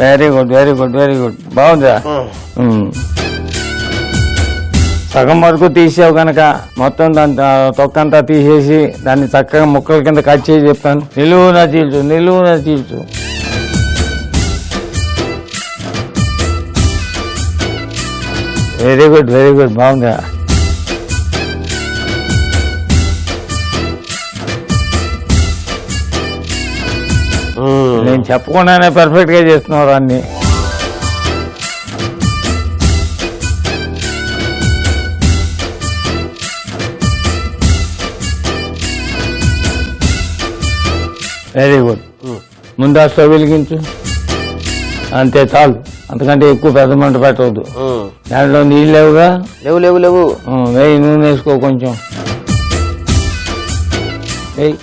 Very good very good very good బాగుందా సగం వరకు తీసావు కనుక మొత్తం దాని తొక్కంతా తీసేసి దాన్ని చక్కగా ముక్కల కింద కట్ చేసి చెప్తాను. నిలువునా చీల్చు నిలువునా చీల్చు. వెరీ గుడ్ వెరీ గుడ్ బాగుందా. నేను చెప్పకుండానే పర్ఫెక్ట్ గా చేస్తున్నావు అన్ని. Very good. ముందు ఆ స్టవ్ వెలిగించు అంతే చాలు, అంతకంటే ఎక్కువ పెద్ద మంట పెట్టవద్దు. దాంట్లో నీళ్ళు లేవుగా? లేవు లేవు లేవు. వేయి, నూనె వేసుకో కొంచెం వేయి.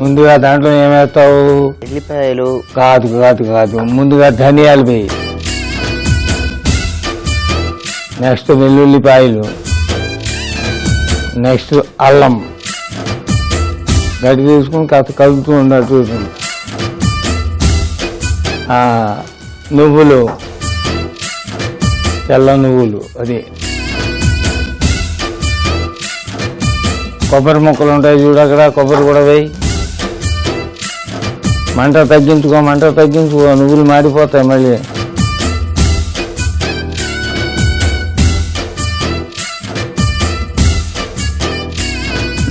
ముందుగా దాంట్లో ఏమేస్తావు? ఎల్లిపాయలు. కాదు కాదు కాదు, ముందుగా ధనియాలు వేయి, నెక్స్ట్ వెల్లుల్లిపాయలు, నెక్స్ట్ అల్లం గడ్డి తీసుకుని కాస్త కలుపుతూ ఉన్నట్టు. నువ్వులు, తెల్ల నువ్వులు, అది కొబ్బరి ముక్కలు ఉంటాయి చూడు అక్కడ, కొబ్బరి కూడా వేయి. మంట తగ్గించుకో మంట తగ్గించుకో, నువ్వులు మాడిపోతాయి మళ్ళీ.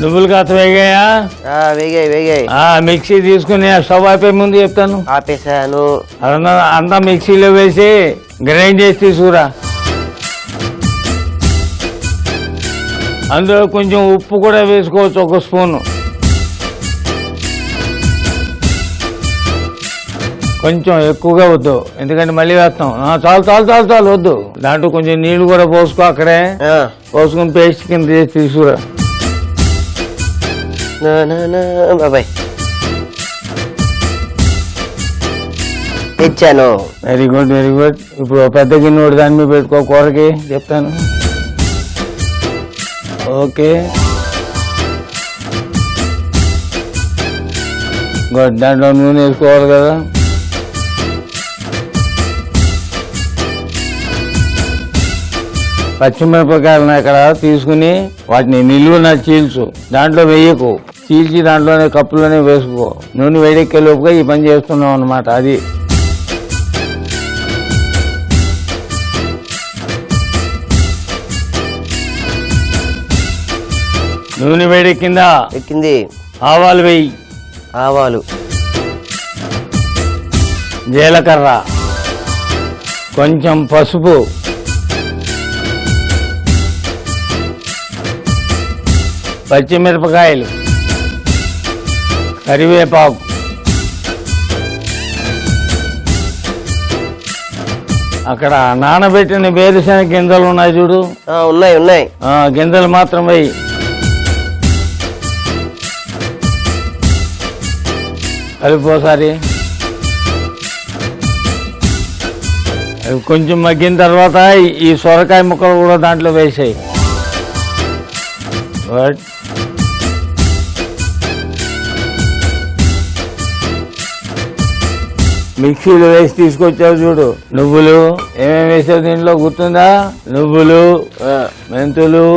నువ్వులు కాస్త వేగాయా? వేగాయి వేగాయి. మిక్సీ తీసుకుని స్టవ్ ఆపే ముందు చెప్తాను. ఆపేసాను. అంతా మిక్సీలో వేసి గ్రైండ్ చేసి తీసుకురా. అందులో కొంచెం ఉప్పు కూడా వేసుకోవచ్చు, 1 స్పూను. కొంచెం ఎక్కువగా వద్దు, ఎందుకంటే మళ్ళీ వేస్తాం. చాలు చాలు చాలు చాలు వద్దు. దాంట్లో కొంచెం నీళ్లు కూడా పోసుకో, అక్కడే పోసుకుని పేస్ట్ కింద చేసి తీసుకురా. బాబాయ్ తెచ్చాను. Very good very good. ఇప్పుడు పెద్ద గిన్నె ఒకటి దాని మీద పెట్టుకో, కూరకి చెప్తాను. Okay good. దాంట్లో నూనె వేసుకోవాలి కదా. పచ్చిమిరపకాయలను ఇక్కడ తీసుకుని వాటిని నిలువున చీల్చు, దాంట్లో వేయకు, చీల్చి దాంట్లోనే కప్పులోనే వేసుకో. నూనె వేడెక్కే లోపుగా ఈ పని చేస్తున్నాం అన్నమాట. అది నూనె వేడెక్కిందా? ఎక్కింది. ఆవాలు వేయి. ఆవాలు, జీలకర్ర, కొంచెం పసుపు, పచ్చిమిరపకాయలు, కరివేపాకు, అక్కడ నానబెట్టిన వేరుశెనగ గింజలు ఉన్నాయి చూడు. ఉన్నాయి ఉన్నాయి. గింజలు మాత్రం వేయి. కలిపోసారి అవి కొంచెం మగ్గిన తర్వాత ఈ సొరకాయ ముక్కలు కూడా దాంట్లో వేసాయి. మిక్సీలో వేసి తీసుకొచ్చావు చూడు. నువ్వులు ఏమేమి వేసావు దీంట్లో గుర్తుందా? నువ్వులు, మెంతులు,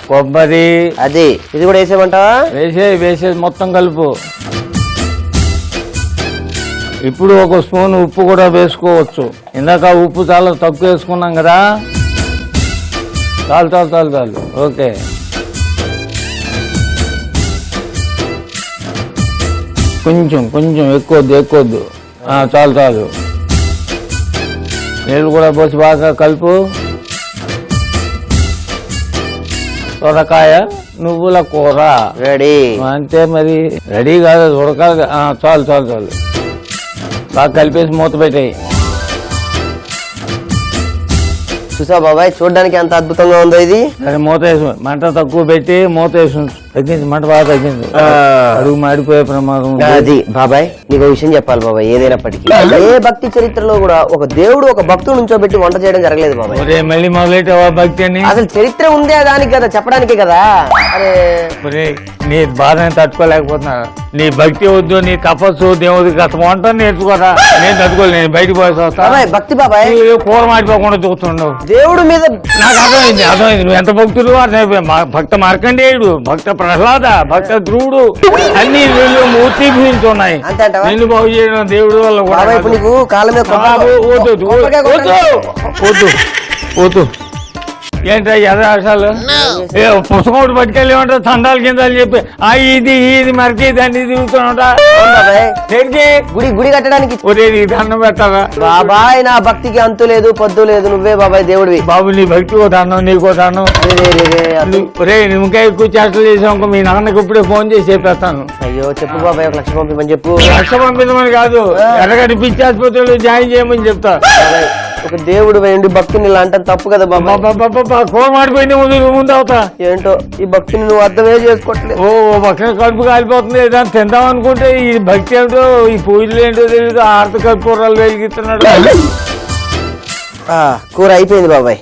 కొబ్బరి, అది ఇది కూడా వేసేయమంటావా? వేసేది మొత్తం కలుపు. ఇప్పుడు 1 స్పూన్ ఉప్పు కూడా వేసుకోవచ్చు. ఇందాక ఉప్పు చాలా తక్కువ వేసుకున్నాం కదా. చాలు చాలు చాలు చాలు. ఓకే. కొంచెం కొంచెం ఎక్కువద్దు. చాలు చాలు. నీళ్ళు కూడా పోసి బాగా కలుపు. సొరకాయ నువ్వుల కూర రెడీ. అంతే మరి. రెడీ కాదు, ఉడకాలి. చాలు చాలు చాలు. బాగా కలిపేసి మూత పెట్టాయి. చూసా బాబాయ్, చూడడానికి ఎంత అద్భుతంగా ఉందో ఇది. మూత వేసి మంట తక్కువ పెట్టి మూత వేసి తగ్గింది, మంట బాగా తగ్గింది. అడుగు మాడిపోయే ప్రమాదం ఉంది. అది బాబాయ్, నీకు ఒక విషయం చెప్పాలి బాబాయ్. ఏదైనప్పటికీ ఏ భక్తి చరిత్రలో కూడా ఒక దేవుడు ఒక భక్తుడు నుంచోబెట్టి వంట చేయడం జరగలేదు బాబాయ్. ఒరే మళ్ళీ మొదలెట్టావా భక్తి అని? అసలు చరిత్ర ఉందే దానికి కదా, చెప్పడానికే కదా. అరే ఒరే నీ బాధని తట్టుకోలేకపోతున్నా. నీ భక్తి వద్దు, నీ తపస్సు దేవుడికి గత వంట నేర్చుకోరా. నేను తట్టుకోలేదు, నేను బయటకు పోయేసి వస్తా. బాబాయ్ భక్తి బాబాయ్, నువ్వు కూర మాడిపోకుండా చూస్తుండవు. దేవుడి మీద నాకు అర్థమైంది, నువ్వు ఎంత భక్తుడు. భక్త మార్కండేయుడు, భక్త ప్రహ్లాద, భక్త ధ్రువుడు అన్ని వీళ్ళు మూర్తి ఉన్నాయి. అంతే అంటావా? నిన్ను బాగు చేయడం దేవుడి వల్ల కూడా బాబాయ్ ఇప్పుడు నీకు కాళ్ళ మీద వద్దు. ఏంటో యథాశాలు పుస్తకం ఒకటి పట్టుకెళ్ళేమంటారు తండాల కింద అని చెప్పి ఇది మరికి దాన్ని తిరుగుతున్నా గుడి కట్టడానికి. ఒరే నీ దండం పెట్టాలా బాబాయ్, నా భక్తికి అంతు లేదు పొద్దు లేదు, నువ్వే బాబాయ్ దేవుడివి. బాబు నీ భక్తి ఓ దండం, నీకో దండం. ఒరే నువ్వు ఇంకా ఎక్కువ చేష్టలు చేసావు, మీ నాన్నకి ఇప్పుడే ఫోన్ చేసి చెప్పేస్తాను. అయ్యో చెప్పు బాబాయ్, 1 లక్ష పంపించమని చెప్పు. 1 లక్ష పంపించమని కాదు, ఎర్రగడ్డి పిచ్చి ఆసుపత్రిలో జాయిన్ చేయమని చెప్తా. ఒక దేవుడు వేయండి భక్తిని ఇలా అంటే తప్పు కదా బాబా. కూర మాడిపోయింది ముందు అవుతా. ఏంటో ఈ భక్తిని నువ్వు అర్థమే చేసుకోవట్లేదు. పక్కన కడుపు కాలిపోతుంది, ఏదైనా తిందాం అనుకుంటే ఈ భక్తి ఏమిటో, ఈ పూజలు ఏంటో తెలియదు. ఆర్త కర్పూరాలు వెలిగిస్తున్నాడు. కూర అయిపోయింది బాబాయ్.